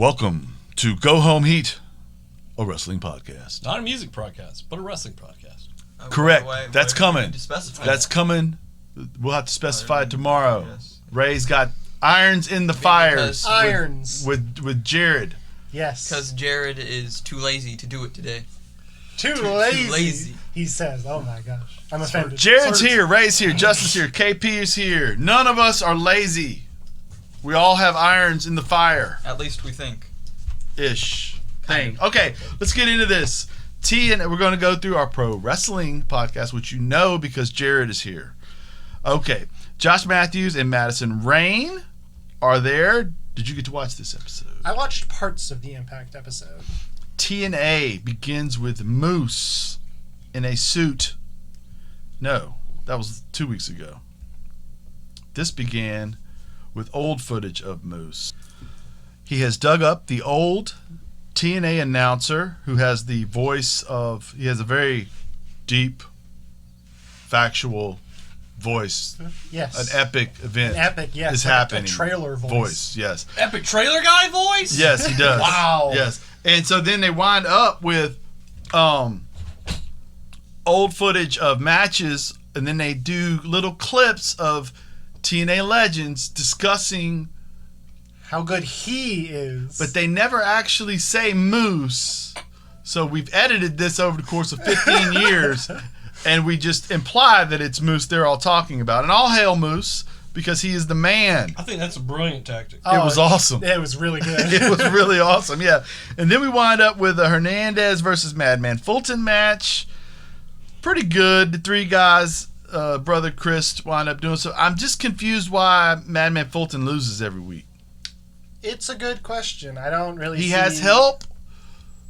Welcome to Go Home Heat, a wrestling podcast. Not a music podcast, but a wrestling podcast. Correct. That's coming. That's coming. We'll have to specify it tomorrow. Ray's got irons in the fires. Irons. With Jared. Yes. Because Jared is too lazy to do it today. Too lazy. He says, oh my gosh. I'm offended. Jared's here. Ray's here. Justin's here. KP is here. None of us are lazy. We all have irons in the fire. At least we think. Ish. Thing. Okay, let's get into this. We're going to go through our pro wrestling podcast, which you know because Jared is here. Okay, Josh Matthews and Madison Rain are there. Did you get to watch this episode? I watched parts of the Impact episode. TNA begins with Moose in a suit. No, that was 2 weeks ago. This began with old footage of Moose. He has dug up the old TNA announcer who has the voice of... He has a very deep, factual voice. Yes. An epic event. Yes. Is like happening. A trailer voice. Yes. Epic trailer guy voice? Yes, he does. Wow. Yes. And so then they wind up with old footage of matches, and then they do little clips of TNA legends discussing how good he is. But they never actually say Moose. So we've edited this over the course of 15 years, and we just imply that it's Moose they're all talking about. And all hail Moose, because he is the man. I think that's a brilliant tactic. It was awesome. It was really good. It was really awesome, yeah. And then we wind up with a Hernandez versus Madman Fulton match. Pretty good. The three guys, brother Chris, wind up doing so. I'm just confused why Madman Fulton loses every week. It's a good question. I don't really see... He has help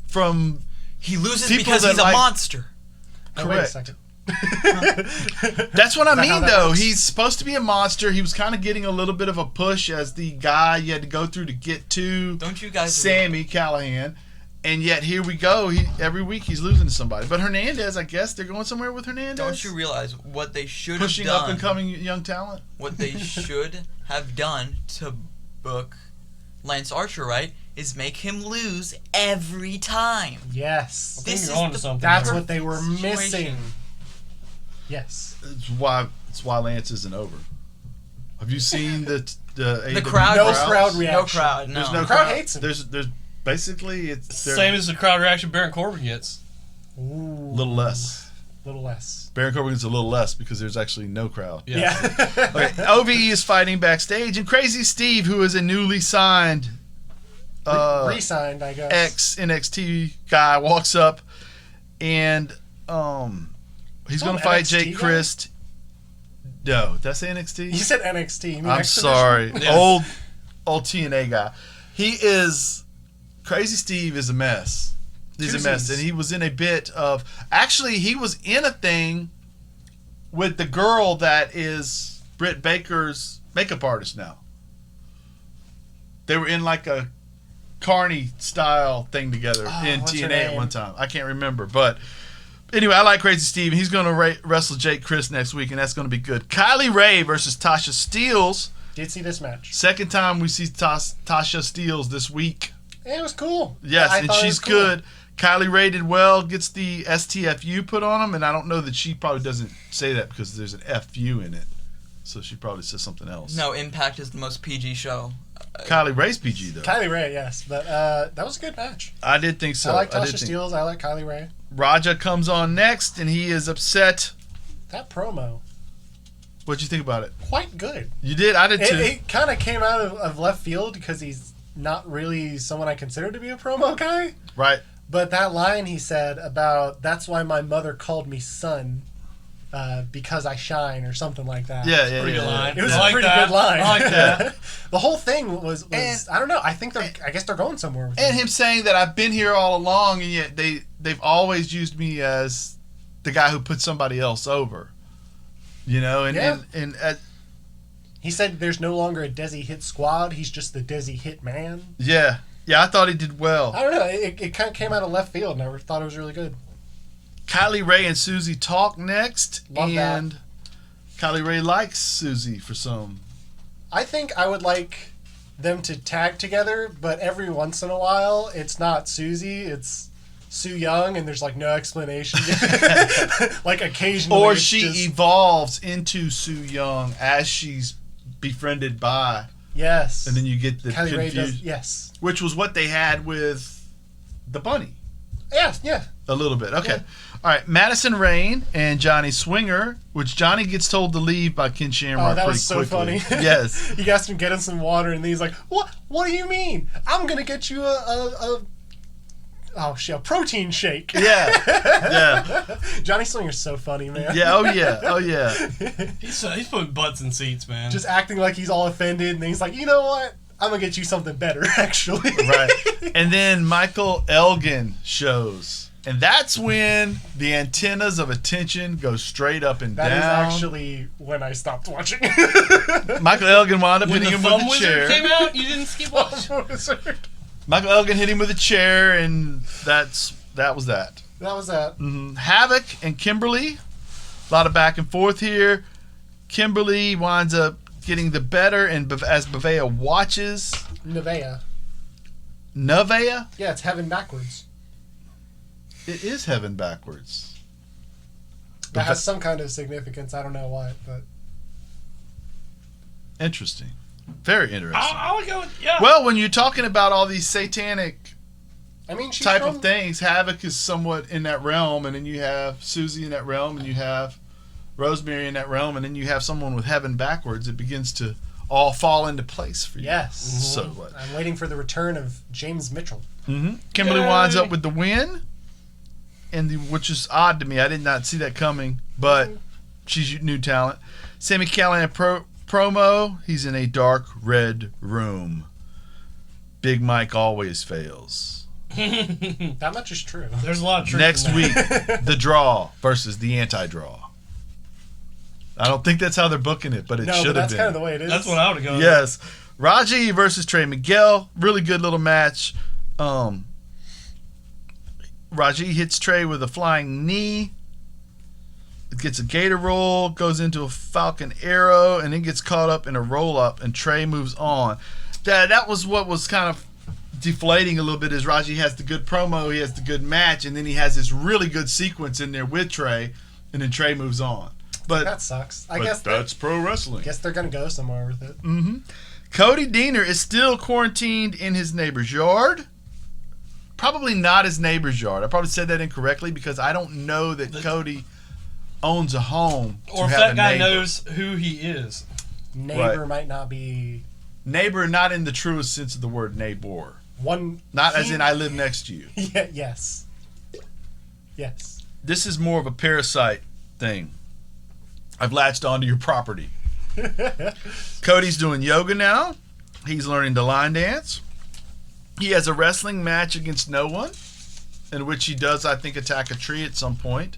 from... He loses people because he's a monster. Oh, wait a second. That's what I mean, though. Works? He's supposed to be a monster. He was kind of getting a little bit of a push as the guy you had to go through to get to Don't you guys Sammy Callahan. And yet, here we go. Every week he's losing to somebody. But Hernandez, I guess, they're going somewhere with Hernandez. Don't you realize what they should have done? Pushing up and coming young talent. What they should have done to book Lance Archer, right, is make him lose every time. Yes. I think you're onto something. That's what they were missing. Situation. Yes. It's why Lance isn't over. Have you seen the AEW crowd? No crowds? crowd reaction. No crowd. No. There's no crowd hates him. There's basically it's Same as the crowd reaction Baron Corbin gets. Ooh. little less. Little less. Baron Corbin gets a little less because there's actually no crowd. Yeah. Okay, OVE is fighting backstage, and Crazy Steve, who is a newly signed Re-signed, I guess. ex-NXT guy, walks up, and he's going to fight NXT Jake guy? Christ. No, did I say NXT? You said NXT. You mean I'm X sorry. Yes. Old TNA guy. Crazy Steve is a mess. He's a mess. And he was in a bit of... Actually, he was in a thing with the girl that is Britt Baker's makeup artist now. They were in like a Carney style thing together in what's her TNA at name? one time. I can't remember. But anyway, I like Crazy Steve. He's going to wrestle Jake Christ next week, and that's going to be good. Kylie Ray versus Tasha Steelz. Did see this match. Second time we see Tasha Steelz this week. It was cool. Yes, I and thought it she's was cool. good. Kylie Ray did well, gets the STFU put on him, and I don't know that she probably doesn't say that because there's an FU in it. So she probably says something else. No, Impact is the most PG show. Kylie Ray's PG, though. Kylie Ray, yes. But that was a good match. I did think so. I like Tasha Steelz. I like Kylie Ray. Raja comes on next, and he is upset. That promo, What'd you think about it? quite good. You did? I did, too. It kind of came out of left field because he's not really someone I consider to be a promo guy. Right. But that line he said about, that's why my mother called me son, because I shine, or something like that. Yeah. Pretty good line. It was I a like pretty that. good line. I like that. The whole thing was And- I don't know. I think I guess they're going somewhere with And it. him saying that I've been here all along, and yet they've always used me as the guy who put somebody else over. You know, and He said there's no longer a Desi Hit Squad. He's just the Desi Hit Man. yeah, I thought he did well. I don't know. It kind of came out of left field, and I thought it was really good. Kylie Ray and Susie talk next, Love and that. Kylie Ray likes Susie for some. I think I would like them to tag together, but every once in a while, it's not Susie, it's Su Yung, and there's like no explanation. Like occasionally, Or it's she just, evolves into Su Yung as she's befriended by, yes, and then you get the Kelly Ray does, confused, yes, which was what they had with the bunny. yeah. A little bit. Okay. Yeah. All right. Madison Rain and Johnny Swinger, which Johnny gets told to leave by Ken Shamrock Oh, that pretty was so quickly. funny. Yes. He asked him to get him some water, and then he's like, "What? What do you mean? I'm gonna get you a protein shake." Yeah. Yeah. Johnny Swinger's so funny, man. Yeah. Oh yeah. Oh yeah. He's putting butts in seats, man. Just acting like he's all offended, and then he's like, "You know what? I'm gonna get you something better, actually." Right. And then Michael Elgin shows. And that's when the antennas of attention go straight up and That down. is actually when I stopped watching. Michael Elgin wound up when hitting the him with Thumb a Wizard chair. came out, you didn't skip watch. Michael Elgin hit him with a chair, and that was that. That was that. Havoc and Kimberly. A lot of back and forth here. Kimberly winds up getting the better, and as Bavea watches, Nevaeh. Nevaeh? Yeah, it's heaven backwards. It is heaven backwards. That has some kind of significance. I don't know what, but Interesting. Very interesting. I would go with, yeah. Well, when you're talking about all these satanic I mean, she's type from, of things, Havoc is somewhat in that realm, and then you have Susie in that realm, and you have Rosemary in that realm, and then you have someone with heaven backwards. It begins to all fall into place for you. Yes. So what? I'm waiting for the return of James Mitchell. Kimberly Yay. winds up with the win, which is odd to me. I did not see that coming, but she's new talent. Sami Callihan promo. He's in a dark red room. Big Mike always fails. That much is true. There's a lot of truth Next in week, that. the draw versus the anti-draw. I don't think that's how they're booking it, but it No, should but have that's been. kind of the way it is. That's what I would have gone Yes. Raji versus Trey Miguel. Really good little match. Raji hits Trey with a flying knee. Gets a gator roll, goes into a Falcon Arrow, and then gets caught up in a roll-up, and Trey moves on. That was what was kind of deflating a little bit, is Raji has the good promo, he has the good match, and then he has this really good sequence in there with Trey, and then Trey moves on. But That sucks. I but guess that's pro wrestling. guess they're gonna go somewhere with it. Cody Deaner is still quarantined in his neighbor's yard. Probably not his neighbor's yard. I probably said that incorrectly because I don't know that Cody owns a home. Or to if have that a guy neighbor. knows who he is. Neighbor Right. might not be Neighbor, not in the truest sense of the word neighbor. one. Not as in I live next to you. Yeah. Yes. Yes. This is more of a parasite thing. I've latched onto your property. Cody's doing yoga now. He's learning to line dance. He has a wrestling match against no one, in which he does, I think, attack a tree at some point.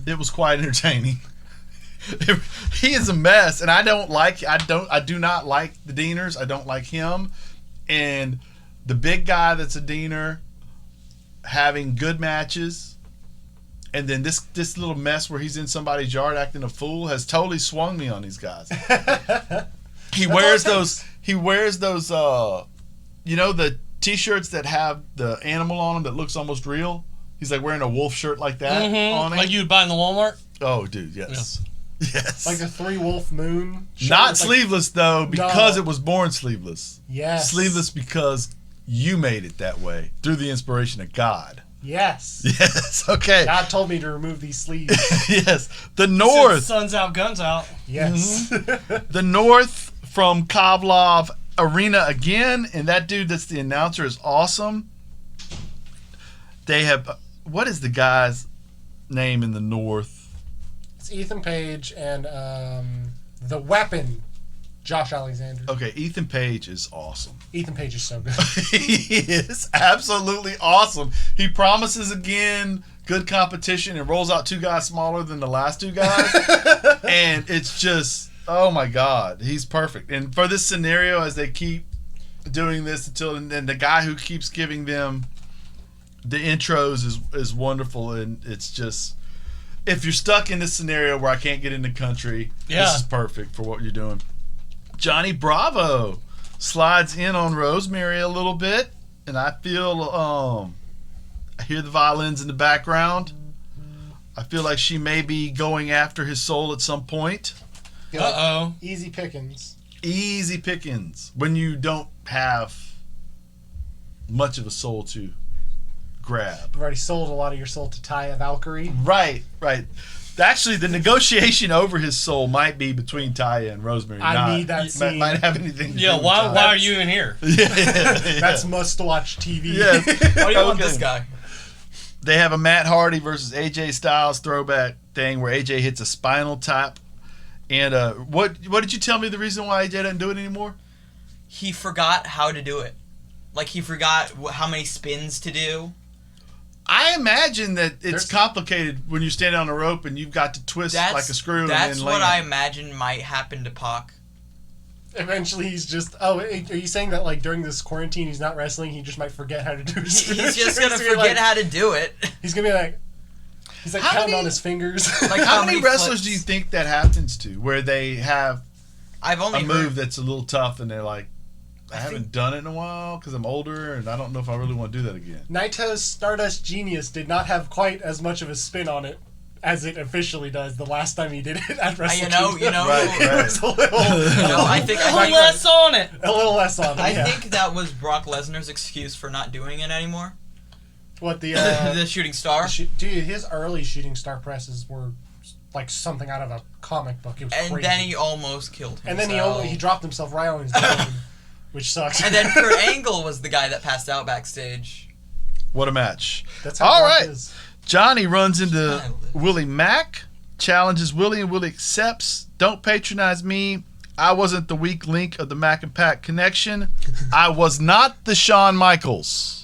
It was quite entertaining. He is a mess, and I do not like the Deaners. I don't like him. And the big guy that's a Deaner having good matches, and then this little mess where he's in somebody's yard acting a fool has totally swung me on these guys. He wears those the t-shirts that have the animal on them that looks almost real. He's like wearing a wolf shirt like that on it. Like you'd buy in the Walmart? Oh, dude, yes. Yes. Like the 3 Wolf Moon. shirt. Not It's like- sleeveless though, because No. it was born sleeveless. Yes. Sleeveless because you made it that way through the inspiration of God. Yes. Yes. Okay. God told me to remove these sleeves. Yes. The Since North. sun's out, guns out. Yes. The North from Kovlov Arena again, and that dude that's the announcer is awesome. They have, what is the guy's name in the North? It's Ethan Page and the Weapon, Josh Alexander. Okay, Ethan Page is awesome. Ethan Page is so good. He is absolutely awesome. He promises again good competition and rolls out 2 guys smaller than the last 2 guys. And it's just, oh my God, he's perfect. And for this scenario, as they keep doing this and the guy who keeps giving them the intros is wonderful. And it's just, if you're stuck in this scenario where I can't get in the country, Yeah. this is perfect for what you're doing. Johnny Bravo slides in on Rosemary a little bit, and I feel I hear the violins in the background. I feel like she may be going after his soul at some point. Uh-oh. Easy pickings. Easy pickings when you don't have much of a soul to grab. You've already sold a lot of your soul to Taya Valkyrie. Right. Actually, the negotiation over his soul might be between Taya and Rosemary. I need that scene. Might have anything to do Yeah, with why Taya. are you in here? Yeah. That's must-watch TV. Yeah. Why do you want Okay. this guy? They have a Matt Hardy versus AJ Styles throwback thing where AJ hits a spinal tap. And what did you tell me the reason why AJ doesn't do it anymore? He forgot how to do it. Like, he forgot how many spins to do. I imagine that it's There's- complicated when you're standing on a rope and you've got to twist like a screw and That's then what land. I imagine might happen to Pac. Eventually, he's just. Oh, are you saying that like during this quarantine, he's not wrestling? He just might forget how to do his. He's just gonna forget how to do it. He's gonna be like. He's like How counting many- on his fingers. Like, How how many many wrestlers flips? do you think that happens to where they have I've only a heard, move that's a little tough and they're like, I haven't done it in a while because I'm older and I don't know if I really want to do that again. Naito's Stardust Genius did not have quite as much of a spin on it as it officially does the last time he did it at Wrestle you know, Kingdom. Right. It was a little, I think Less on it. a little less on it. I yeah. think that was Brock Lesnar's excuse for not doing it anymore. What the The shooting star. dude, his early shooting star presses were like something out of a comic book. It was And crazy. then he almost killed himself. And then he dropped himself right on his dome, which sucks. And then Kurt Angle was the guy that passed out backstage. What a match. That's how All Brock right. is. Johnny runs into Stylish. Willie Mack, challenges Willie, and Willie accepts. Don't patronize me. I wasn't the weak link of the Mack and Pack connection. I was not the Shawn Michaels.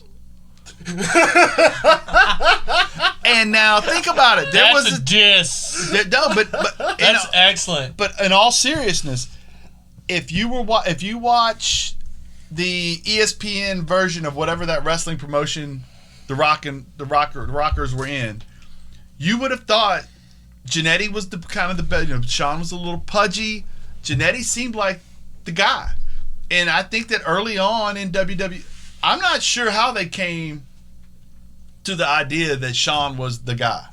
And now think about it. There That's was a diss. no, but That's excellent. but in all seriousness, if you watch the ESPN version of whatever that wrestling promotion the Rockers were in, you would have thought Jannetty was the kind of the best. You know, Shawn was a little pudgy. Jannetty seemed like the guy, and I think that early on in WWE, I'm not sure how they came to the idea that Shawn was the guy.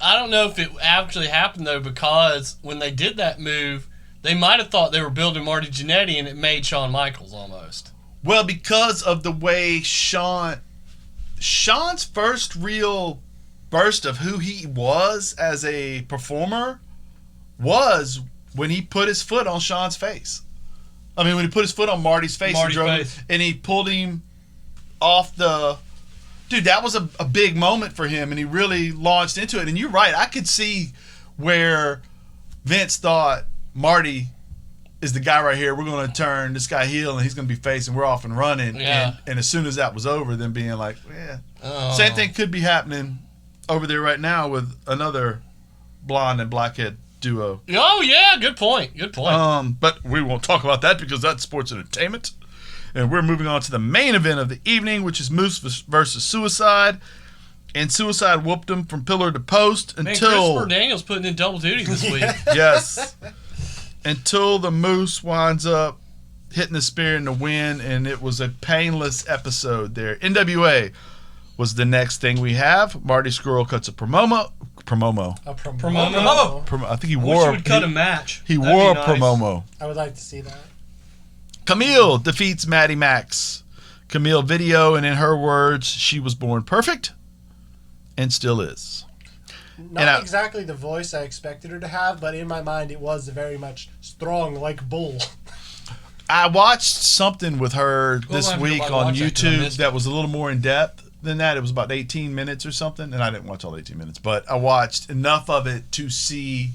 I don't know if it actually happened, though, because when they did that move, they might have thought they were building Marty Jannetty, and it made Shawn Michaels almost. Well, because of the way Shawn's first real burst of who he was as a performer was when he put his foot on Shawn's face. I mean, when he put his foot on Marty's face, and he pulled him off the... Dude, that was a big moment for him, and he really launched into it. And you're right, I could see where Vince thought Marty is the guy right here. We're going to turn this guy heel, and he's going to be face, and we're off and running. Yeah. And as soon as that was over, then being like, yeah. Oh. Same thing could be happening over there right now with another blonde and blackhead duo. Oh, yeah, good point. Good point. But we won't talk about that because that's sports entertainment. And we're moving on to the main event of the evening, which is Moose versus Suicide. And Suicide whooped him from pillar to post Man, until... Christopher Daniels putting in double duty this week. Yes. Until the Moose winds up hitting the spear in the wind, and it was a painless episode there. NWA was the next thing we have. Marty Scurll cuts a promo. A Promomo? I think he I wish wore you would cut a match. He That'd wore be a nice. promo. I would like to see that. Camille defeats Maddie Max. Camille video, and in her words, she was born perfect and still is. Not exactly the voice I expected her to have, but in my mind it was very much strong like bull. I watched something with her this I'll have to week go on watch that 'cause I YouTube missed that was a little more in depth than that. It was about 18 minutes or something, and I didn't watch all 18 minutes, but I watched enough of it to see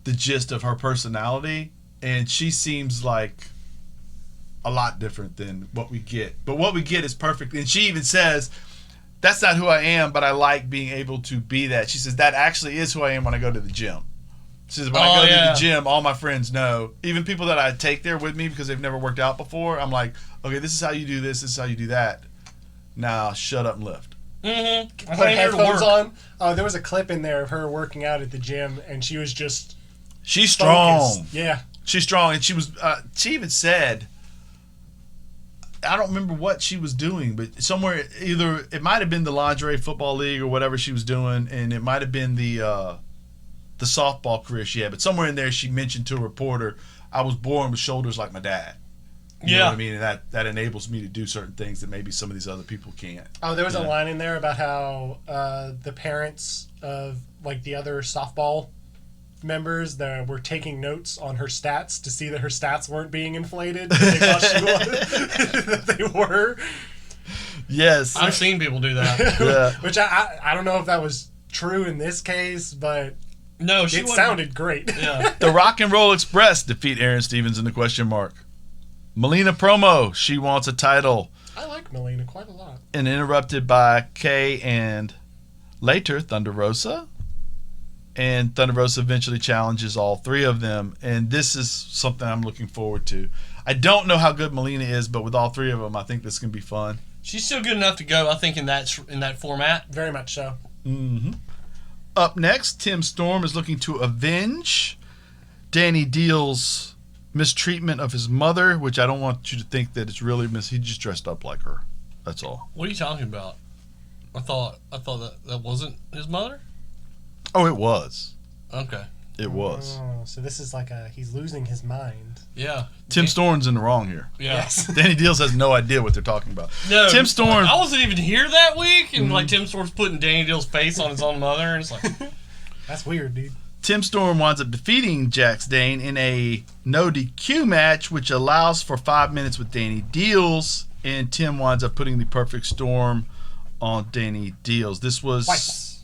the gist of her personality, and she seems like a lot different than what we get. But what we get is perfect, and she even says, that's not who I am, but I like being able to be that. She says, that actually is who I am when I go to the gym. She says, when I go to the gym, all my friends know, even people that I take there with me because they've never worked out before, I'm like, okay, this is how you do this is how you do that. Now, shut up and lift. Mm-hmm. Put headphones on. There was a clip in there of her working out at the gym, and she was just She's strong. focused. Yeah. She's strong, and she was. She even said I don't remember what she was doing, but somewhere either it might have been the lingerie football league or whatever she was doing, and it might have been the softball career she had. But somewhere in there, she mentioned to a reporter, "I was born with shoulders like my dad." You know what I mean? And that enables me to do certain things that maybe some of these other people can't. Oh, there was a line in there about how the parents of like the other softball members that were taking notes on her stats to see that her stats weren't being inflated. They thought she was, that they were. Yes. I've seen people do that. Yeah. Which I don't know if that was true in this case, but No, it sounded great. Yeah. The Rock and Roll Express defeat Aaron Stevens in the question mark. Melina promo. She wants a title. I like Melina quite a lot. And interrupted by Kay and later Thunder Rosa. And Thunder Rosa eventually challenges all three of them. And this is something I'm looking forward to. I don't know how good Melina is, but with all three of them, I think this can be fun. She's still good enough to go, I think, in that format. Very much so. Mm-hmm. Up next, Tim Storm is looking to avenge Danny Deal's mistreatment of his mother, which I don't want you to think that it's really he just dressed up like her. That's all. What are you talking about? I thought that wasn't his mother? Oh, it was. Okay. It was. Oh, so this is like he's losing his mind. Yeah. Tim Storm's in the wrong here. Yeah. Yes. Danny Deals has no idea what they're talking about. No, Tim Storm. I wasn't even here that week, and like Tim Storm's putting Danny Dill's face on his own mother, and it's like, That's weird, dude. Tim Storm winds up defeating Jax Dane in a no DQ match, which allows for 5 minutes with Danny Deals, and Tim winds up putting the perfect storm on Danny Deals. This was Twice.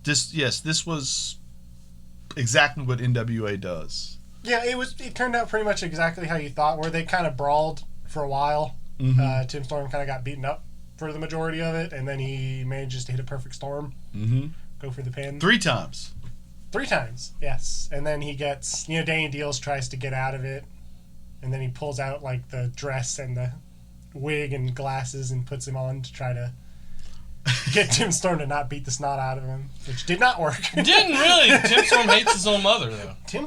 This was exactly what NWA does. Yeah, it turned out pretty much exactly how you thought, where they kind of brawled for a while. Mm-hmm. Tim Storm kind of got beaten up for the majority of it, and then he manages to hit a perfect storm, go for the pin. 3 times. 3 times, yes. And then he gets, Danny Deals tries to get out of it, and then he pulls out like the dress and the wig and glasses and puts him on to try to get Tim Storm to not beat the snot out of him, which did not work. didn't really. Tim Storm hates his own mother, though. Oh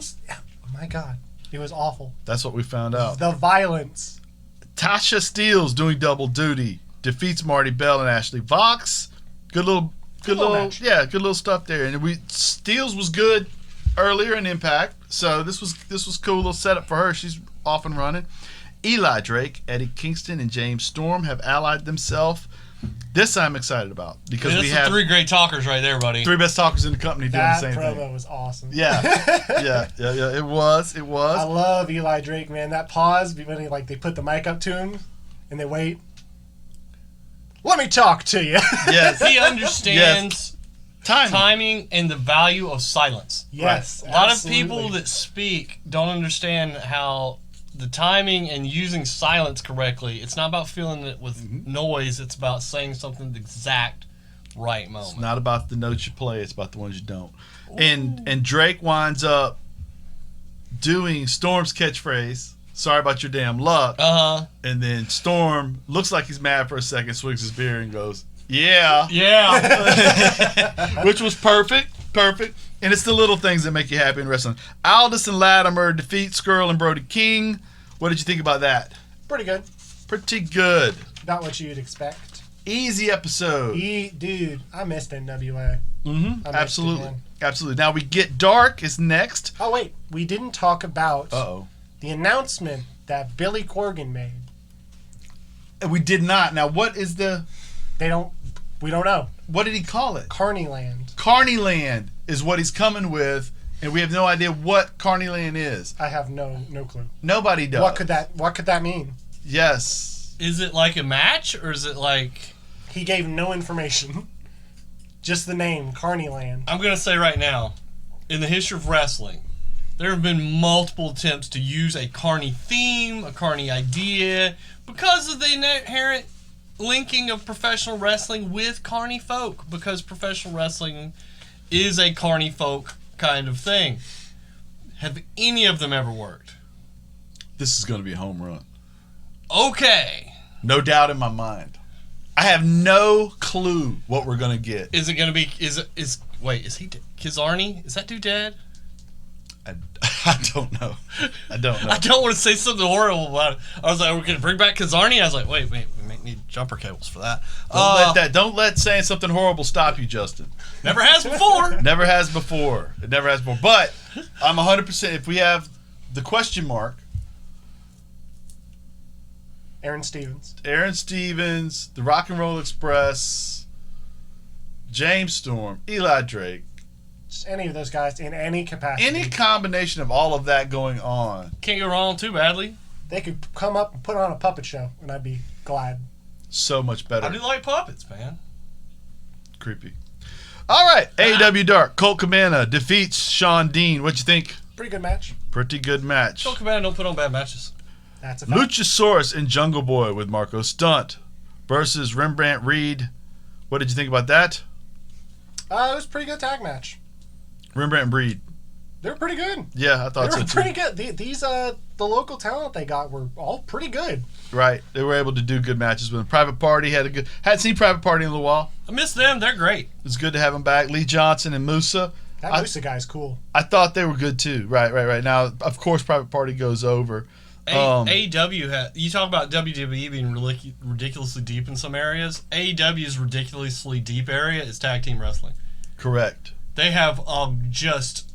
my God, it was awful. That's what we found out. The violence. Tasha Steelz doing double duty defeats Marty Bell and Ashley Vox. Good little match. good little stuff there. And Steelz was good earlier in Impact, so this was cool little setup for her. She's off and running. Eli Drake, Eddie Kingston, and James Storm have allied themselves. This I'm excited about because we have 3 great talkers right there, buddy. 3 best talkers in the company doing That the same promo thing. was awesome. Yeah. It was. I love Eli Drake, man. That pause when they put the mic up to him and they wait. Let me talk to you. Yes. He understands Timing. and the value of silence. Yes. A lot absolutely. of people that speak don't understand how the timing and using silence correctly, it's not about filling it with noise, it's about saying something the exact right moment. It's not about the notes you play, it's about the ones you don't. And Drake winds up doing Storm's catchphrase, "Sorry about your damn luck." And then Storm looks like he's mad for a second, swigs his beer and goes, "Yeah." Yeah. Which was perfect. And it's the little things that make you happy in wrestling. Aldis and Latimer defeat Skrull and Brody King. What did you think about that? Pretty good. Pretty good. Not what you'd expect. Easy episode. Dude, I missed NWA. Absolutely. Now we get Dark is next. Oh, wait. We didn't talk about Uh-oh. the announcement that Billy Corgan made. We did not. Now what is We don't know. what did he call it? Carneyland. Carneyland is what he's coming with, and we have no idea what Carneyland is. I have no clue. Nobody does. What could that mean? Yes. Is it like a match, or is it like... He gave no information. Just the name, Carneyland. I'm going to say right now, in the history of wrestling, there have been multiple attempts to use a Carney theme, a Carney idea, because of the inherent linking of professional wrestling with Carney folk, because professional wrestling is a Carney folk kind of thing. Have any of them ever worked? This is going to be a home run. Okay. No doubt in my mind. I have no clue what we're going to get. Is it going to be... Wait, is he... Kizarny? Is that dude dead? I don't know. I don't want to say something horrible about it. I was like, we're going to bring back Kazarni? I was like, wait, we need jumper cables for that. Don't let saying something horrible stop you, Justin. Never has before. Never has before. It never has before. But I'm 100%. If we have the question mark, Aaron Stevens, the Rock and Roll Express, James Storm, Eli Drake. Just any of those guys in any capacity. Any combination of all of that going on. Can't go wrong too badly. They could come up and put on a puppet show, and I'd be glad. So much better. I do like puppets, man. Creepy. All right, AEW Dark. Colt Cabana defeats Sean Dean. What'd you think? Pretty good match. Pretty good match. Colt Cabana don't put on bad matches. That's a fact. Luchasaurus and Jungle Boy with Marco Stunt versus Rembrandt Reed. What did you think about that? It was a pretty good tag match. Rembrandt and Reed. They were pretty good. Yeah, I thought so They were too. pretty good. These the local talent they got were all pretty good. Right, they were able to do good matches with them. Private Party hadn't seen Private Party in a little while. I miss them. They're great. It's good to have them back. Lee Johnson and Musa. That Musa guy's cool. I thought they were good too. Right. Now, of course, Private Party goes over. AEW you talk about WWE being ridiculously deep in some areas. AEW's ridiculously deep area is tag team wrestling. Correct. They have just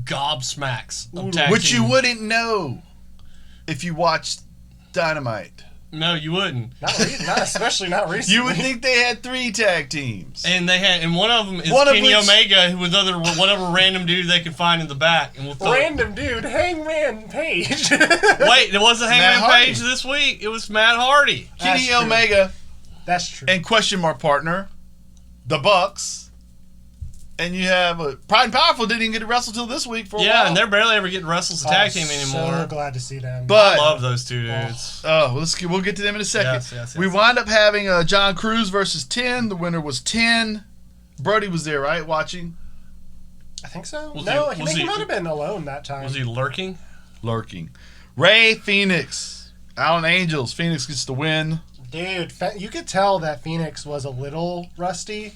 gobsmacks of tag Which team. you wouldn't know if you watched Dynamite. No, you wouldn't. Especially not recently. You would think they had 3 tag teams. And one of them is One of Kenny which- Omega, with whatever random dude they can find in the back, and we'll throw Random dude, Hangman Page. Wait, it wasn't Matt Hangman Hardy. Page this week. It was Matt Hardy. Kenny That's true. Omega That's true. and question mark partner, the Bucks. And you have Pride and Powerful didn't even get to wrestle till this week for a while. And they're barely ever getting wrestled as a tag team anymore. So glad to see them. But I love those two dudes. we'll get to them in a second. Yes. We wind up having John Cruz versus 10. The winner was 10. Brody was there, right, watching? I think so. Was He he- might have been alone that time. Was he lurking? Lurking. Ray Phoenix. Alan Angels. Phoenix gets the win. Dude, you could tell that Phoenix was a little rusty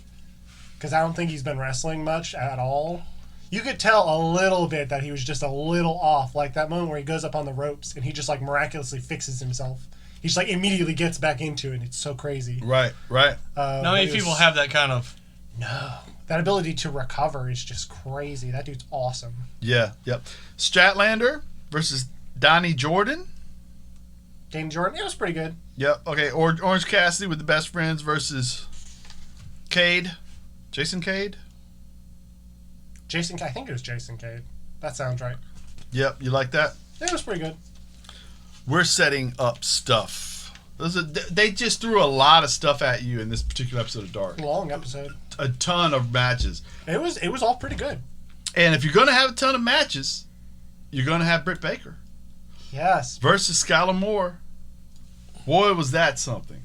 because I don't think he's been wrestling much at all. You could tell a little bit that he was just a little off, like that moment where he goes up on the ropes and he just like miraculously fixes himself. He just like immediately gets back into it. It's so crazy. Right. Not many people have that kind of. No. That ability to recover is just crazy. That dude's awesome. Yeah, yep. Stratlander versus Donnie Jordan. Danny Jordan, it was pretty good. Yep. Okay. Orange Cassidy with the Best Friends versus Cade. Jason Cade. I think it was Jason Cade. That sounds right. Yep. You like that? It was pretty good. We're setting up stuff. They just threw a lot of stuff at you in this particular episode of Dark. Long episode. A ton of matches. It was all pretty good. And if you're going to have a ton of matches, you're going to have Britt Baker Yes. versus Skylar Moore. Boy, was that something.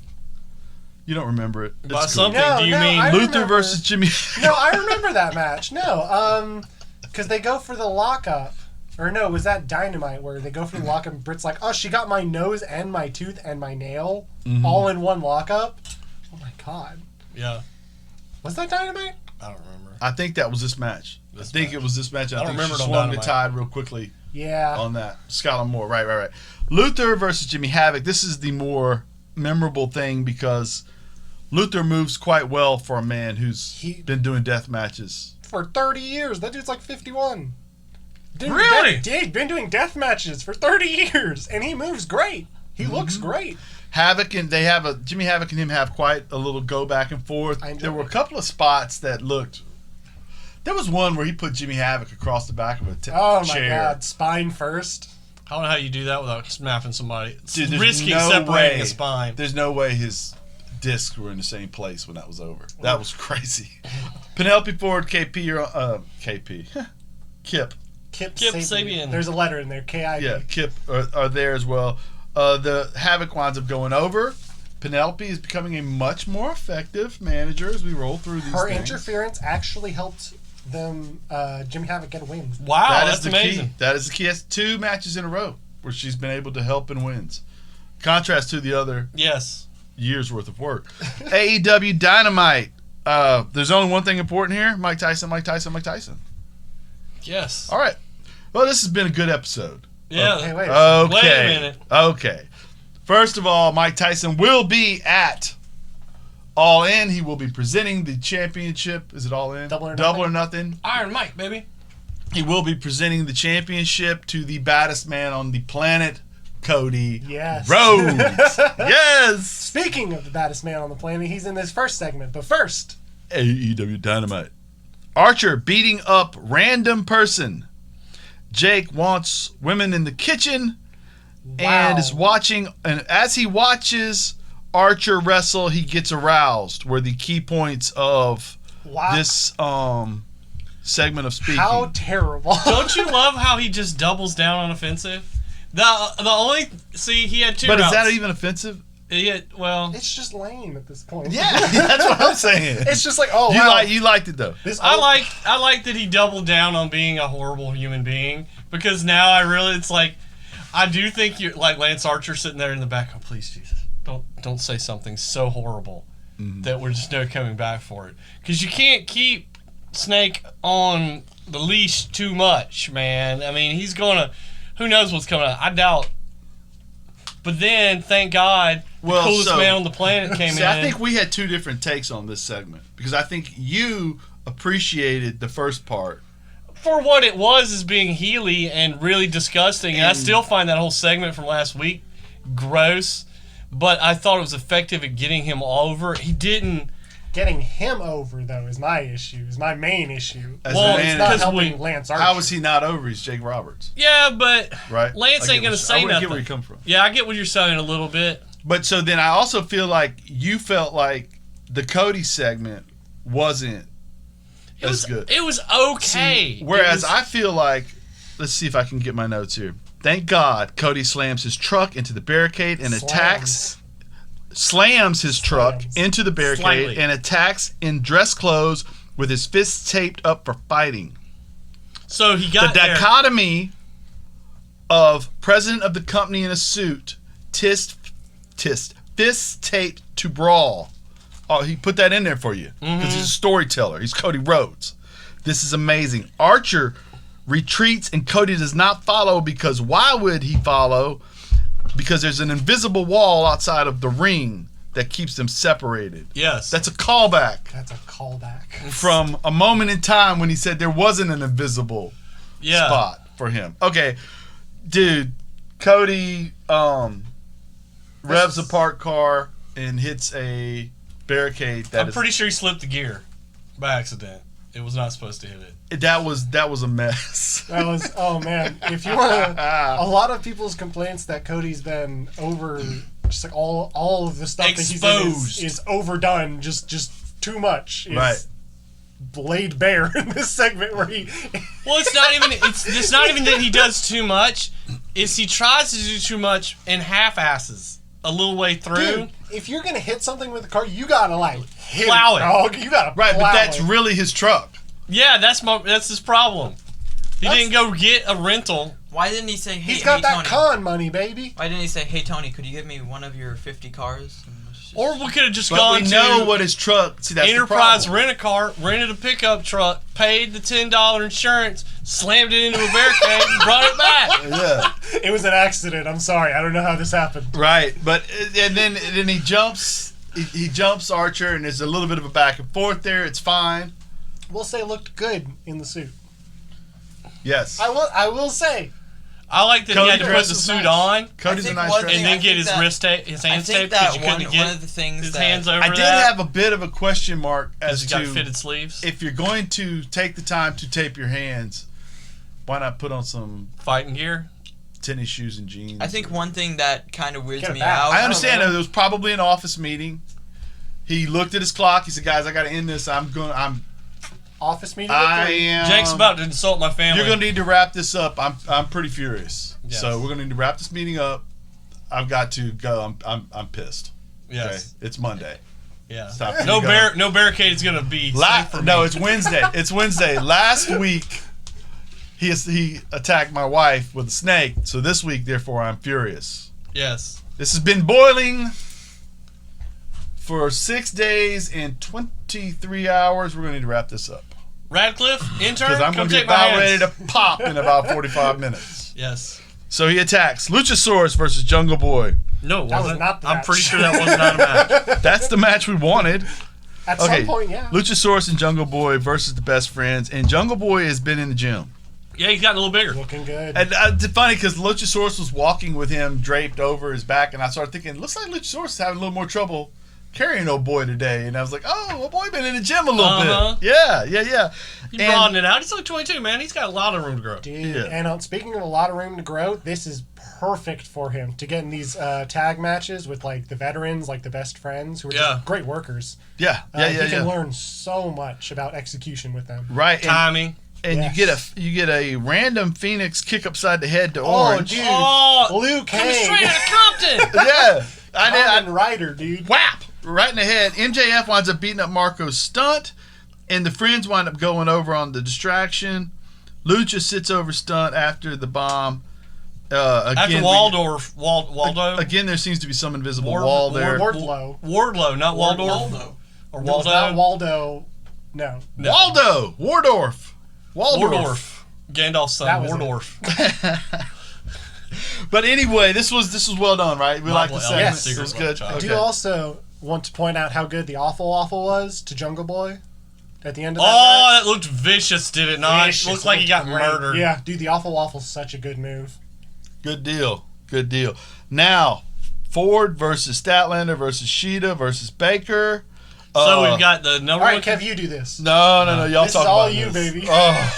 You don't remember it. By It's cool. something, No, do you no, mean I Luther remember. versus Jimmy. No, I remember that match. No, because they go for the lockup. Or no, was that Dynamite where they go for the lockup and Britt's like, oh, she got my nose and my tooth and my nail all in one lockup? Oh my god. Yeah, Was that Dynamite? I don't remember. I think that was this match. This I think match. it was this match. I I don't think remember she it on swung the Dynamite. tide real quickly Yeah. on that. Skylar Moore. Right. Luther versus Jimmy Havoc. This is the more memorable thing because Luther moves quite well for a man who's been doing death matches. For 30 years. That dude's like 51. Really? He's been doing death matches for 30 years, and he moves great. He looks great. Havoc and Jimmy Havoc and him have quite a little go back and forth. I enjoy There were it. a couple of spots that looked. There was one where he put Jimmy Havoc across the back of a Oh my chair. god, spine first. I don't know how you do that without snapping somebody. It's Dude, there's risky no separating way. a spine. There's no way his discs were in the same place when that was over. That was crazy. Penelope Ford, KP, Kip. Kip Sabian. There's a letter in there. K-I-P. Yeah, Kip are there as well. The Havoc winds up going over. Penelope is becoming a much more effective manager as we roll through these Her things. interference actually helped them, Jimmy Havoc, get a win. Wow, That is that's the amazing. key. That is the key. That's 2 matches in a row where she's been able to help and wins. Contrast to the other Yes. years worth of work. AEW Dynamite. There's only one thing important here. Mike Tyson. Yes. All right. Well, this has been a good episode. Yeah. Hey, wait a Okay. Wait a minute. Okay. First of all, Mike Tyson will be at All In. He will be presenting the championship. Is it All In? Double or Nothing. Iron Mike, baby. He will be presenting the championship to the baddest man on the planet, Cody Yes. Rhodes. Yes. Speaking of the baddest man on the planet, he's in this first segment. But first, AEW Dynamite. Archer beating up random person. Jake wants women in the kitchen and is watching. And as he watches Archer wrestle, he gets aroused. Were the key points of this segment of speaking. How terrible. Don't you love how he just doubles down on offensive? He had two But routes. is that even offensive? Well, It's just lame at this point. Yeah, that's what I'm saying. It's just like, oh, wow. You liked it though. I like that he doubled down on being a horrible human being, because now it's like, I do think you're like Lance Archer sitting there in the back. Oh, please, Jesus, don't say something so horrible that we're just no coming back for it, because you can't keep Snake on the leash too much, man. I mean, he's gonna, who knows what's coming out. I doubt. But then, thank God, the coolest man on the planet came in. I think we had two different takes on this segment, because I think you appreciated the first part. For what it was, as being Healy and really disgusting. And I still find that whole segment from last week gross. But I thought it was effective at getting him over. He didn't. Getting him over, though, is my issue. Is my main issue. As Well, a man, It's not because helping Lance Archer. how was he not over? He's Jake Roberts, Yeah, but right? Lance ain't going to say I nothing. get where you come from. Yeah, I get what you're saying a little bit. But so then I also feel like you felt like the Cody segment wasn't as good. It was okay. Whereas I feel like, let's see if I can get my notes here. Thank God Cody slams his truck into the barricade and slams his truck into the barricade Slightly. and attacks in dress clothes with his fists taped up for fighting. So he The got there. dichotomy of president of the company in a suit, fists taped to brawl. Oh, he put that in there for you because he's a storyteller. He's Cody Rhodes. This is amazing. Archer retreats and Cody does not follow, because why would he follow? Because there's an invisible wall outside of the ring that keeps them separated. Yes. That's a callback That's a callback. from a moment in time when he said there wasn't an invisible spot for him. Okay, dude, Cody revs a parked car and hits a barricade. I'm pretty sure he slipped the gear by accident. It was not supposed to hit it. That was a mess. That was, oh man. If you want to, a lot of people's complaints that Cody's been over, just like all of the stuff Exposed. that he's in is overdone, just too much. Is Right. laid bare in this segment where he. Well, it's not even that he does too much. It's he tries to do too much and half-asses a little way through. Dude, if you're gonna hit something with a car, you gotta hit Plow it. dog. You gotta Right, plow but that's it. really his truck. Yeah, that's his problem. He didn't go get a rental. Why didn't he say, hey, He's got hey, that Tony? con money, baby. Why didn't he say, hey, Tony, could you get me one of your 50 cars? And let's just- Or we could have just But gone we know to what his truck. See, that's Enterprise the problem. Rent-A-Car, rented a pickup truck, paid the $10 insurance, slammed it into a barricade, and brought it back. Yeah. It was an accident. I'm sorry. I don't know how this happened. Right, but and then he jumps. He jumps Archer, and there's a little bit of a back and forth there. It's fine. We'll say looked good in the suit. Yes. I will say. I like that Cody he had to put the dresses suit nice. on Cody's a think nice one dresser. thing- and I then get think his I hands think taped because that you couldn't one get of the things his that hands over I did that. have a bit of a question mark as Because he got to fitted sleeves. if you're going to take the time to tape your hands, why not put on some Fighting gear. tennis shoes and jeans? I think one thing that kind of weirds Get it me back. out. I understand know. that there was probably an office meeting. He looked at his clock. He said, "Guys, I got to end this. Office meeting. I am. Jake's about to insult my family. You're gonna need to wrap this up. I'm pretty furious. Yes. So we're gonna need to wrap this meeting up. I've got to go. I'm pissed. Yes. Okay? It's Monday. Yeah. It's time for No me to go. no barricade is gonna be safe for me. No, it's Wednesday. It's Wednesday. Last week, he attacked my wife with a snake. So this week, therefore, I'm furious. Yes. This has been boiling for 6 days and 23 hours. We're gonna need to wrap this up. Radcliffe, intern, Because I'm come going to be take my about hands. ready to pop in about 45 minutes. Yes. So he attacks Luchasaurus versus Jungle Boy. No, it That was wasn't. not the I'm match. pretty sure that was not a match. That's the match we wanted. At Okay, some point, yeah. Luchasaurus and Jungle Boy versus the Best Friends. And Jungle Boy has been in the gym. Yeah, he's gotten a little bigger. Looking good. And it's funny because Luchasaurus was walking with him draped over his back, and I started thinking, looks like Luchasaurus is having a little more trouble carrying old boy today. And I was like, oh, old boy been in the gym a little bit. Yeah. He broadened it out. He's only 22, man. He's got a lot of room to grow. Dude, Yeah. and speaking of a lot of room to grow, this is perfect for him to get in these tag matches with like the veterans, like the Best Friends, who are just great workers. Yeah. He can learn so much about execution with them. Right. And, Timing. and Yes. you get a random Phoenix kick upside the head to Oh, Orange. dude. Oh, Luke coming Kane. straight out of Compton. Yeah. Common Rider, dude. Whap! Right in the head. MJF winds up beating up Marco's stunt, and the friends wind up going over on the distraction. Lucha sits over stunt after the bomb. After Again, Waldo. Again, there seems to be some invisible wall there. Wardlow. Wardlow, not Waldorf. Waldo. Or No, it's Waldo. not Waldo. No. No. Waldo! Waldorf. Waldorf. Gandalf's son, That was it. Waldorf. But anyway, this was well done, right? We like the Michael segment. Ellis, It was Secret good. Love I Okay. do also want to point out how good the Awful Waffle was to Jungle Boy at the end of that Oh, match. that looked vicious, did it not? Vicious. Looked like he got Great. murdered. Yeah, dude, the Awful Waffle's such a good move. Good deal. Good deal. Now, Ford versus Statlander versus Sheeta versus Baker. So we've got the number All right, one. Kev, you do this. No. Y'all This talk is all about you, this. baby. Oh,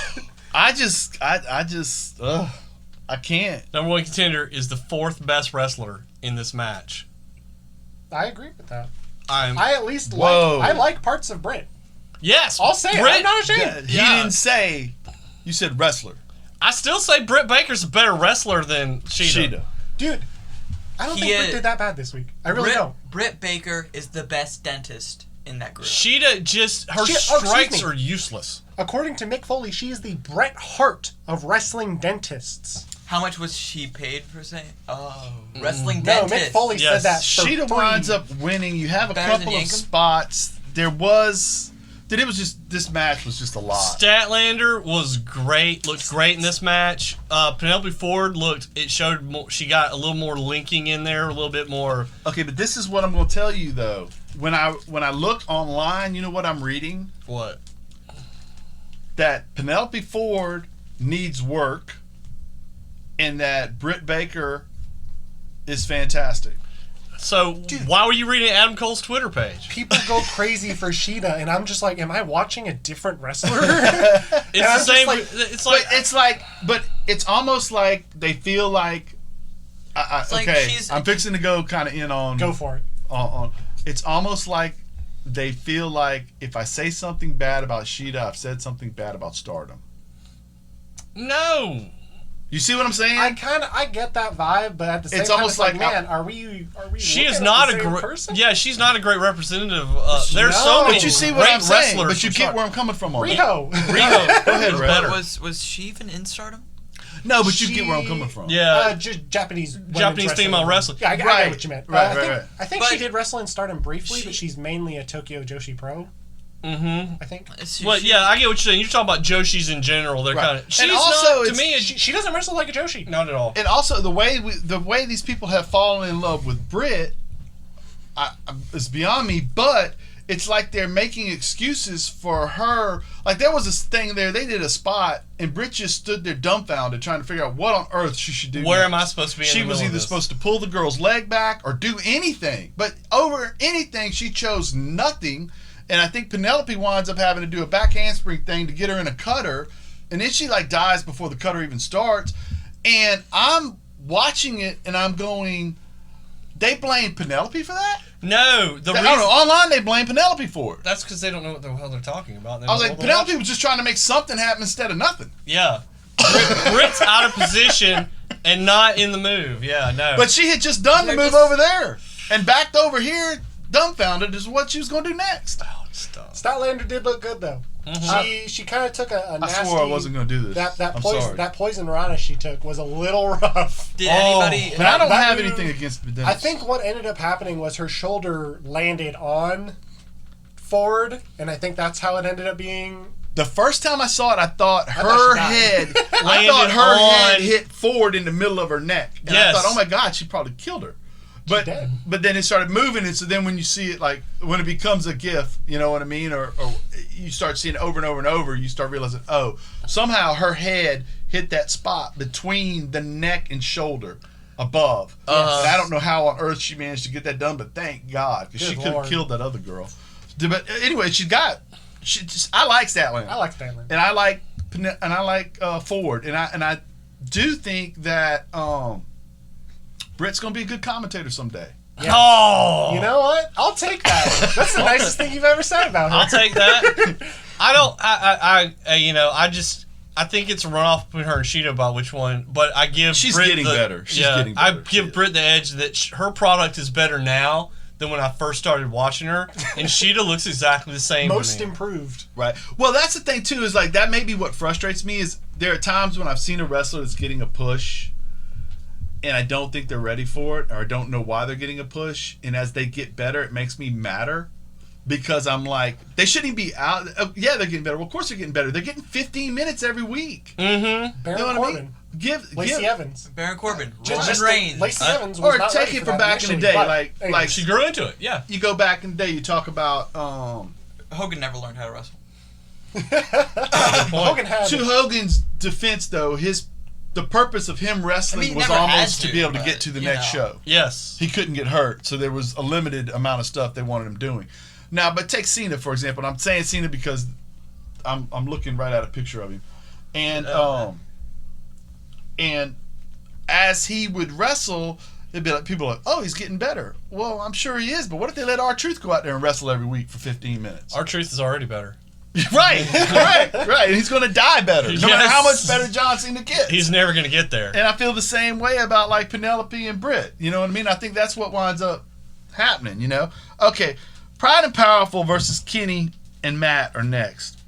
I can't. Number one contender is the fourth best wrestler in this match. I agree with that. I at least Whoa. like parts of Brit. yes, I'll say it. Britt- I'm not ashamed. He Yeah. didn't say. You said wrestler. I still say Britt Baker's a better wrestler than Sheeta. Sheeta. Dude, I don't He think Brit is- did that bad this week. I really don't. Britt Baker is the best dentist in that group. Sheeta just her Excuse strikes me. are useless. According to Mick Foley, she is the Bret Hart of wrestling dentists. How much was she paid per se? Oh, wrestling No, dentist. Mick Foley Yes. said that for Sheeta free. winds up winning. You have a Better than couple of Yankum? spots. There was. Dude, it was just. This match was just a lot. Statlander was great. Looked great in this match. Penelope Ford looked. It showed more, she got a little more linking in there, a little bit more. Okay, but this is what I'm going to tell you though. When I look online, you know what I'm reading? What? That Penelope Ford needs work, and that Britt Baker is fantastic. So why were you reading Adam Cole's Twitter page? People go crazy for Sheeta, and I'm just like, am I watching a different wrestler? It's I'm the just same. like- But It's almost like they feel like. like okay, she's- I'm fixing to go kind of in on. Go for it. On. It's almost like they feel like if I say something bad about Sheeta, I've said something bad about Stardom. no. You see what I'm saying? I get that vibe, but at the same It's time, almost it's like, like- man, are we? She looking is at not the a same great person. Yeah, she's not a great representative. There's No, so many but you see what great I'm saying. wrestlers But you from get Stardom. where I'm coming from on that. Riho. Riho. Go ahead, was Red. better. Was she even in Stardom? No, but you get where I'm coming from. Yeah. Japanese women's Japanese female wrestler. Yeah, I Right. get what you meant. Right, I think, right. I think she But did wrestle in Stardom briefly, she- but she's mainly a Tokyo Joshi Pro. Mm-hmm. I think. Well, yeah, I get what you're saying. You're talking about Joshis in general. They're Right. kind of. She's And also, not, to it's- me, She doesn't wrestle like a Joshi. not at all. And also the way these people have fallen in love with Britt is beyond me. But it's like they're making excuses for her. Like there was this thing there. They did a spot, and Britt just stood there dumbfounded, trying to figure out what on earth she should do. Where next. am I supposed to be? She in the was middle either of this? supposed to pull the girl's leg back or do anything, but over anything she chose nothing. And I think Penelope winds up having to do a back handspring thing to get her in a cutter, and then she like dies before the cutter even starts. And I'm watching it, and I'm going, they blame Penelope for that? No, the I reason don't know. Online, they blame Penelope for it. that's because they don't know what the hell they're talking about. They I was don't like, know the Penelope watch. was just trying to make something happen instead of nothing. Yeah, Britt's out of position and not in the move. Yeah, no. But she had just done the They're move just- over there and backed over here, dumbfounded, is what she was going to do next. oh, stop. Statlander did look good though. She kind of took a I nasty. swore I wasn't going to do this. That I'm poison sorry. that poison Rana she took was a little rough. Did anybody? But I don't that have move- anything against Dennis. I think what ended up happening was her shoulder landed on Ford, and I think that's how it ended up being The first time I saw it, I thought thought her she died. head. I Landed thought her head on- hit forward in the middle of her neck, and Yes. I thought, oh my God, she probably killed her. But dead. but then it started moving, and so then when you see it, like when it becomes a GIF, you know what I mean, or you start seeing it over and over and over, you start realizing, oh, somehow her head hit that spot between the neck and shoulder above. And I don't know how on earth she managed to get that done, but thank God, because she Good could have Lord. killed that other girl. But anyway, I like Statlander. I like Statlander. And I like Ford, and I do think that Britt's gonna be a good commentator someday. Yeah. Oh, You know what? I'll take that. That's the nicest thing you've ever said about her. I'll take that. I think it's a runoff between her and Sheeta about which one, but I give She's Britt getting better. She's getting I better. She give is. Britt the edge that her product is better now than when I first started watching her, and Sheeta looks exactly the same. Most to me. improved. Right. Well, that's the thing too. Is like that. May be what frustrates me is there are times when I've seen a wrestler that's getting a push, and I don't think they're ready for it, or I don't know why they're getting a push. And as they get better, it makes me madder because I'm like, they shouldn't be out. Yeah, they're getting better. Well, of course they're getting better. They're getting 15 minutes every week. Mm-hmm. Baron You know what Corbin. I mean? Give Lacey Evans. Baron Corbin, Just Roman Reigns. Lacey Evans was or not take ready it for from that back in the initially, day, but like anyways. She grew into it. Yeah. you go back in the day. You talk about Hogan never learned how to wrestle. Hogan had to Hogan's defense though, the purpose of him wrestling I mean, he was never had almost to be able to but, get to the you next know. show. Yes. He couldn't get hurt, so there was a limited amount of stuff they wanted him doing. Now, but take Cena for example. And I'm saying Cena because I'm looking right at a picture of him, and and as he would wrestle, it'd be like people are like, oh, he's getting better. Well, I'm sure he is, but what if they let R-Truth go out there and wrestle every week for 15 minutes? R-Truth is already better. right. And he's going to die better, no matter Yes. how much better John Cena gets. He's never going to get there. And I feel the same way about like Penelope and Britt. You know what I mean? I think that's what winds up happening, you know? Okay, Pride and Powerful versus Kenny and Matt are next.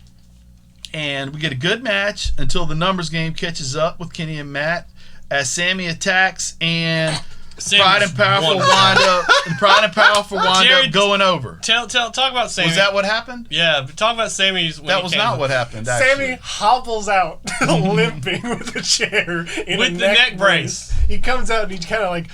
And we get a good match until the numbers game catches up with Kenny and Matt as Sammy attacks and Pride and Powerful wind up going over. Talk about Sammy. Was that what happened? Yeah, but talk about Sammy's. When That he was came not up. what happened, actually. Sammy hobbles out limping with a chair in With a the neck brace. He comes out and he kind of like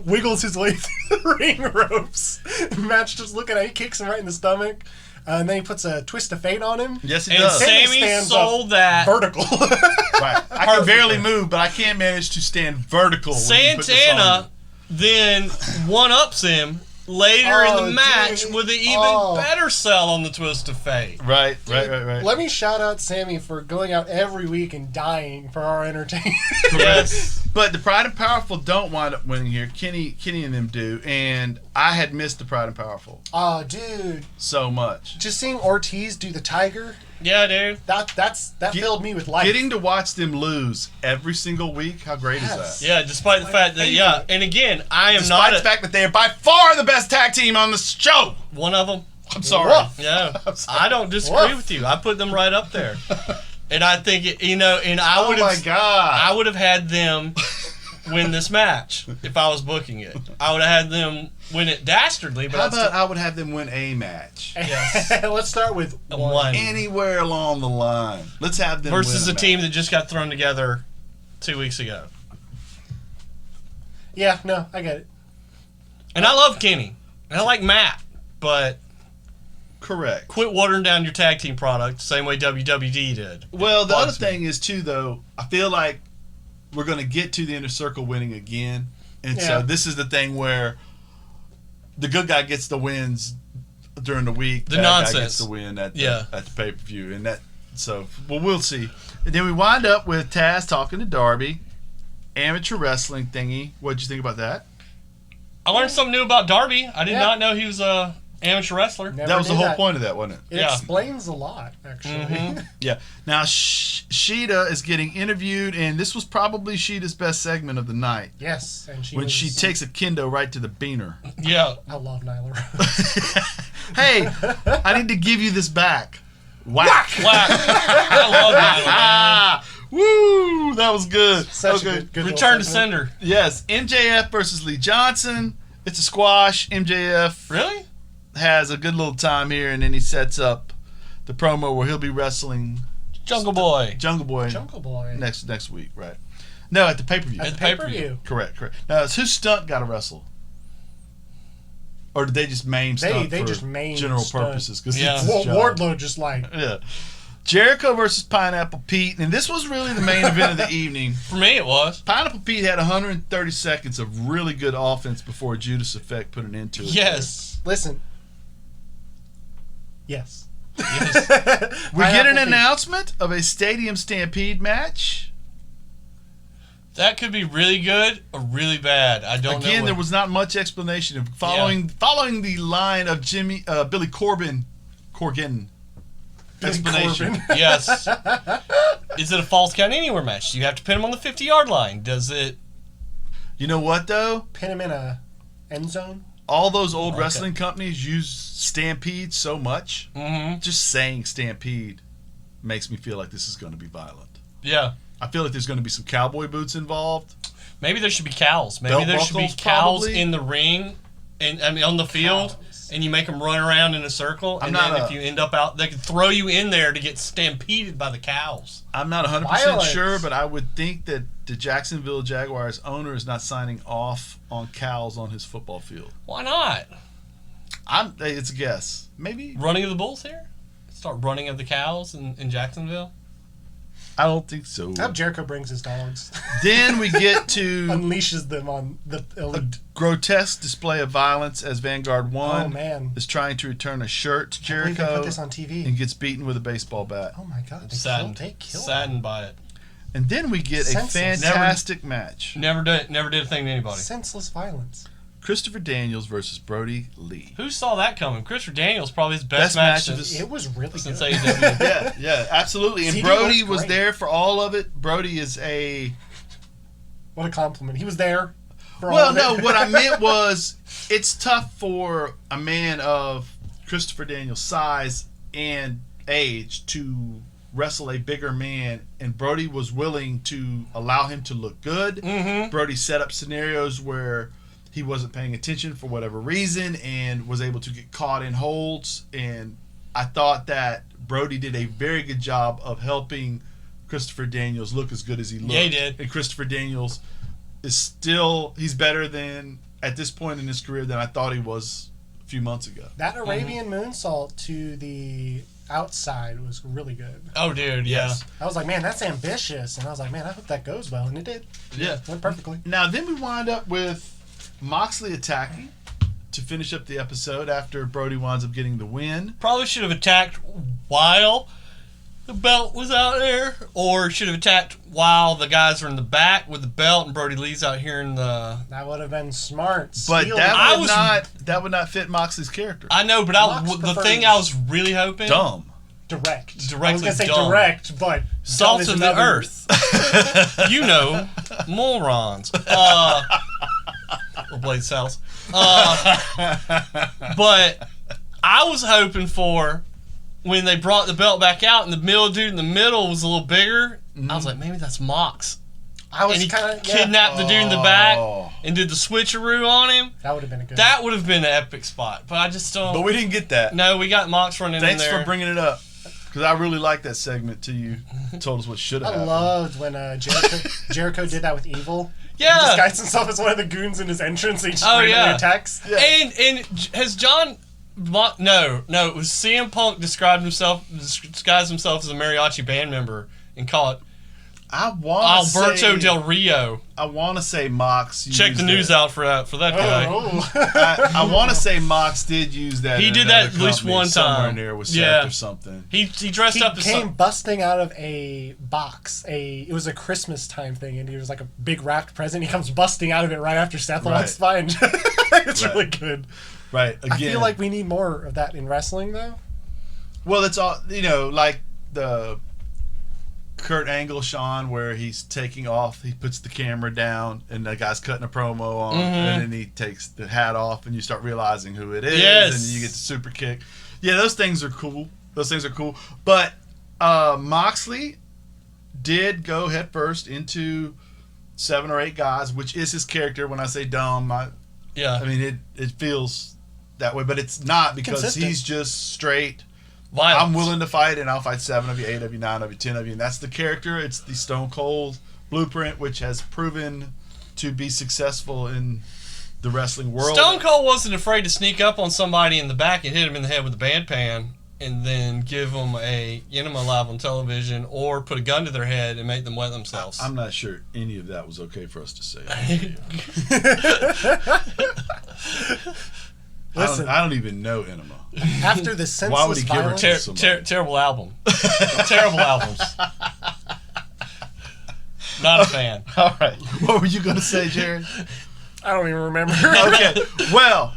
wiggles his way through the ring ropes. Matt's just looking at him. He kicks him right in the stomach. And then he puts a twist of fate on him. Yes, he And does. Sammy stands sold that. Vertical. Right. I can barely move, but I can't manage to stand vertical. when you put this on Santana me. then one-ups him later in Oh, the match dude. with an even Oh. better sell on the twist of fate. Right. Let me shout out Sammy for going out every week and dying for our entertainment. Yes. But the Pride and Powerful don't wind up winning here. Kenny and them do, and I had missed the Pride and Powerful Oh, dude. so much. Just seeing Ortiz do the tiger, Yeah, dude. that filled me with life. Getting to watch them lose every single week, how great Yes. is that? Yeah, despite the fact that, yeah, and again, I am Despite not the fact that they are by far the best tag team on the show. one of them. I'm sorry. Woof. Yeah, I'm sorry. I don't disagree Woof. with you. I put them right up there. And I think, and I Oh would my have God. I would have had them win this match if I was booking it. I would have had them win it dastardly, but How I'd about still, I would have them win a match? Yes. Let's start with one Anywhere along the line. Let's have them versus win a team match. that just got thrown together 2 weeks ago. Yeah, no, I get it. And I love Kenny. And I like Matt, but Correct. quit watering down your tag team product the same way WWE did. Well, the other Bugs me. thing is too, though. I feel like we're going to get to the Inner Circle winning again, and Yeah. so this is the thing where the good guy gets the wins during the week. The bad guy nonsense. gets the win at the, Yeah. at the pay per view, and that. So, well, we'll see. And then we wind up with Taz talking to Darby, amateur wrestling thingy. What'd you think about that? I learned something new about Darby. I did Yeah. not know he was a amateur wrestler. Never That was the knew whole that. point of that, wasn't it? It Yeah. explains a lot, actually. Mhm. Yeah. Now Sheeta is getting interviewed, and this was probably Sheeta's best segment of the night Yes, and when she takes a kendo right to the beaner. Yeah. I love Nyla Rose. Hey, I need to give you this back. Whack! Whack. I love that. Ah, woo! That was good. Such Okay. a good Return to little segment. sender. Yes, MJF versus Lee Johnson. It's a squash. MJF Really? has a good little time here, and then he sets up the promo where he'll be wrestling Jungle Boy. Jungle Boy next week, right? No, at the pay-per-view. At the pay-per-view. Correct. Now, is whose stunt got to wrestle? Or did they just maim stunt they for just maim general stunt. purposes? Because Wardlow just like... Yeah. Jericho versus Pineapple Pete, and this was really the main event of the evening. For me, it was. Pineapple Pete had 130 seconds of really good offense before Judas Effect put an end to it. Yes. Listen. Yes. We get an announcement of a Stadium Stampede match. That could be really good or really bad. I don't know. Again, there was not much explanation of following the line of Billy Corgan explanation. Yes. Is it a Falls Count Anywhere match? Do you have to pin him on the 50-yard line? Does it... You know what, though? Pin him in a end zone? All those old wrestling companies use Stampede so much. Mm-hmm. Just saying Stampede makes me feel like this is going to be violent. Yeah. I feel like there's going to be some cowboy boots involved. Maybe there should be cows. Maybe Belt there should be buckles, cows probably. in the ring, and I mean on the field, and you make them run around in a circle. And then if you end up out, they could throw you in there to get stampeded by the cows. I'm not 100% sure, but I would think that the Jacksonville Jaguars owner is not signing off on cows on his football field. Why not? It's a guess. Maybe. Running of the bulls here? Start running of the cows in Jacksonville? I don't think so. I hope Jericho brings his dogs. Then we get to unleashes them on the elite. Grotesque display of violence as Vanguard 1 is trying to return a shirt to I believe they Jericho put this on TV. and gets beaten with a baseball bat. Oh my God! They killed Saddened by it. And then we get a fantastic match. Never did a thing to anybody. Senseless violence. Christopher Daniels versus Brody Lee. Who saw that coming? Christopher Daniels probably his best match It was really since good. AEW. yeah, absolutely. And CD Brody was was great. there for all of it. Brody is a... What a compliment. He was there for all Well, of no, it. what I meant was it's tough for a man of Christopher Daniels' size and age to wrestle a bigger man, and Brody was willing to allow him to look good. Mm-hmm. Brody set up scenarios where he wasn't paying attention for whatever reason and was able to get caught in holds, and I thought that Brody did a very good job of helping Christopher Daniels look as good as he looked. Yeah, he did. And Christopher Daniels is he's better than, at this point in his career, than I thought he was a few months ago. That Arabian moonsault to the outside was really good. Oh, dude, yeah. Yes. I was like, man, that's ambitious. And I was like, man, I hope that goes well. And it did. Yeah. Went perfectly. Now, then we wind up with Moxley attacking to finish up the episode after Brody winds up getting the win. Probably should have attacked while the belt was out there, or should have attacked while the guys are in the back with the belt and Brody Lee's out here in the... That would have been smart. But Steal that would not fit Moxley's character. I know, but the thing I was really hoping... Dumb. Direct. Directly I was going to say dumb. Direct, but... Salt dumb is of the another- earth. You know, morons. Or Blade Cells. But I was hoping for, when they brought the belt back out and the middle dude in the middle was a little bigger, I was like, maybe that's Mox. I was And he kind of... kidnapped the dude in the back and did the switcheroo on him. That would have been a good... That would have been an epic spot. But I just don't... But we didn't get that. No, we got Mox running Thanks in there. for bringing it up. Because I really liked that segment till you told us what should have I happened. loved when Jericho did that with Evil. Yeah. He disguised himself as one of the goons in his entrance and he just Oh, randomly yeah. attacks. Yeah. And has John... No, it was CM Punk disguised himself as a mariachi band member and called I want to Alberto say, Del Rio. I want to say Mox Check the used news that. out for that guy. I want to say Mox did use that. He in did that another at least company one somewhere time. in there with Seth Yeah. or something. He dressed He up as came busting out of a box. It was a Christmas time thing, and he was like a big wrapped present. He comes busting out of it right after Seth walks by, and it's Right. really good. Right. Again. I feel like we need more of that in wrestling, though. Well, it's all, like the Kurt Angle Sean, where he's taking off, he puts the camera down, and the guy's cutting a promo on, and then he takes the hat off, and you start realizing who it is, Yes. and you get the super kick. Yeah, those things are cool. But Moxley did go head first into 7 or 8 guys, which is his character. When I say dumb, I mean it feels that way, but it's not, because Consistent. he's just straight Violence. I'm willing to fight, and I'll fight 7 of you, 8 of you, 9 of you, 10 of you. And that's the character. It's the Stone Cold blueprint, which has proven to be successful in the wrestling world. Stone Cold wasn't afraid to sneak up on somebody in the back and hit him in the head with a bandpan and then give them a enema live on television or put a gun to their head and make them wet themselves. I'm not sure any of that was okay for us to say. Listen, I don't even know enema. after the senseless Why would he give her violence, to somebody? Terrible album. Terrible albums. Not a fan. All right. What were you going to say, Jared? I don't even remember. Okay. Well,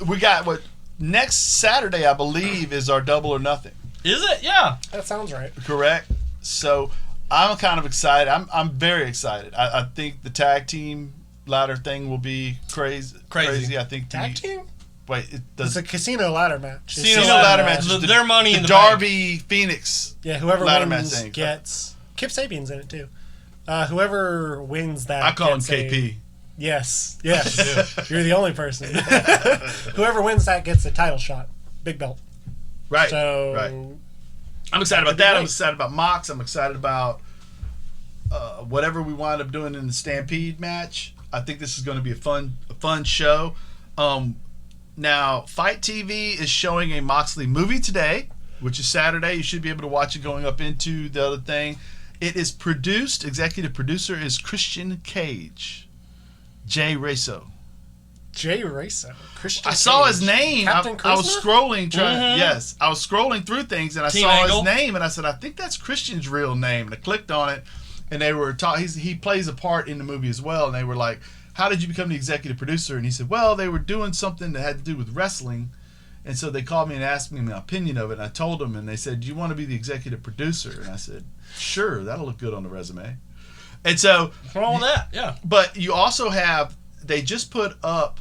we got what next Saturday, I believe, is our Double or Nothing. Is it? Yeah. That sounds right. Correct. So I'm kind of excited. I'm very excited. I think the tag team ladder thing will be crazy. I think Tag team? Wait, It's a casino ladder match. Casino ladder match. Their money in the Darby Phoenix. Yeah, whoever ladder wins match thing. gets. Kip Sabian's in it too. Whoever wins that. I call him gets KP. Yes. You're the only person. Whoever wins that gets a title shot. Big belt. Right. So. Right. I'm excited about that. I'm excited about Mox. I'm excited about whatever we wind up doing in the Stampede match. I think this is going to be a fun show. Now, Fight TV is showing a Moxley movie today, which is Saturday. You should be able to watch it going up into the other thing. It is produced. Executive producer is Christian Cage. Jay Raso. Jay Raso. Christian I saw Cage. his name. Captain I was Charisma? scrolling, Mm-hmm. Yes, I was scrolling through things, and I Team saw Angle. his name, and I said, I think that's Christian's real name. And I clicked on it, and they were he plays a part in the movie as well, and they were like, how did you become the executive producer? And he said, well, they were doing something that had to do with wrestling, and so they called me and asked me my opinion of it, and I told them, and they said, do you want to be the executive producer? And I said, sure, that'll look good on the resume. And so, What's wrong with that? Yeah. but you also have, they just put up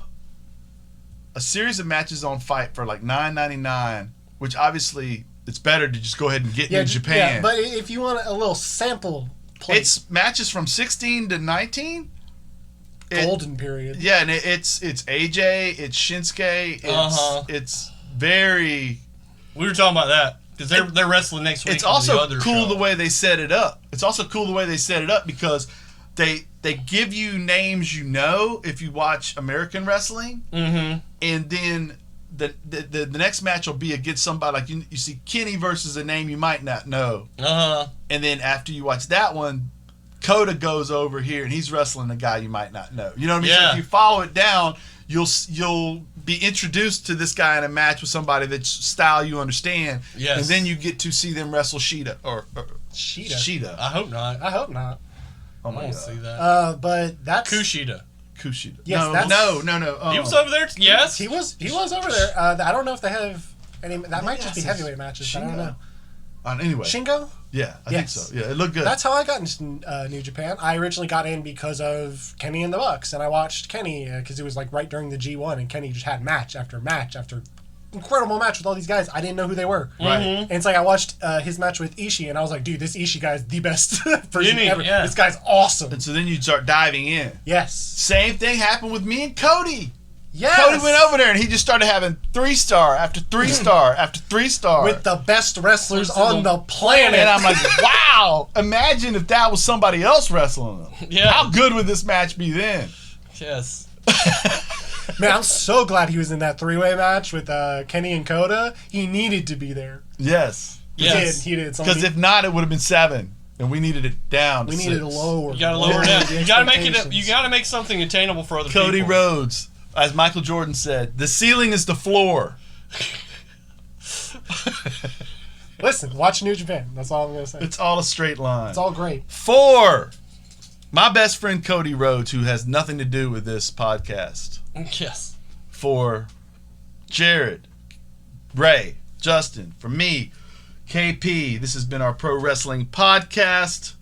a series of matches on Fight for like $9.99, which obviously it's better to just go ahead and get in Japan. Yeah, but if you want a little sample plate, It's matches from 16 to 19. golden period. Yeah, and it's AJ, it's Shinsuke, it's very. We were talking about that because they're wrestling next week. It's on also the other cool show. the way they set it up. Because they give you names if you watch American wrestling, Mm-hmm. and then the next match will be against somebody like you see Kenny versus a name you might not know, and then after you watch that one, Coda goes over here and he's wrestling a guy you might not know. You know what I mean? Yeah. So if you follow it down, you'll be introduced to this guy in a match with somebody that's style you understand. Yes. And then you get to see them wrestle Sheeta or Sheeta. Sheeta. I hope not. I hope not. Oh I my want god. to see that. But that's Kushida. Kushida. Yes, no, that's- no. He was over there. Yes. he was over there. I don't know if they have any. That might just be that's heavyweight matches. I don't Shingo. know. Anyway. Shingo. Yeah, I Yes. think so. Yeah, it looked good. That's how I got into New Japan. I originally got in because of Kenny and the Bucks, and I watched Kenny because it was like right during the G1, and Kenny just had match after match after incredible match with all these guys. I didn't know who they were. Right. Mhm. And it's like I watched his match with Ishii, and I was like, dude, this Ishii guy is the best person Didn't he? ever. Yeah. This guy's awesome. And so then you start diving in. Yes. Same thing happened with me and Cody. Yes. Cody went over there and he just started having 3-star after 3-star after 3-star. with the best wrestlers on the planet. And I'm like, wow, imagine if that was somebody else wrestling them. Yeah. How good would this match be then? Yes. Man, I'm so glad he was in that three-way match with Kenny and Coda. He needed to be there. Yes. Yes. He did. Because if not, it would have been 7. And we needed it down to we needed 6. a lower. You gotta lower it down. the You gotta make it. expectations. You gotta make something attainable for other Cody people. Rhodes, as Michael Jordan said, the ceiling is the floor. Listen, watch New Japan. That's all I'm gonna say. It's all a straight line. It's all great. For my best friend Cody Rhodes, who has nothing to do with this podcast. Yes. For Jared, Ray, Justin, for me, KP, this has been our Pro Wrestling Podcast.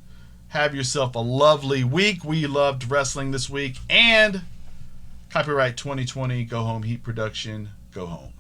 Have yourself a lovely week. We loved wrestling this week. And copyright 2020, Go Home Heat Production, go home.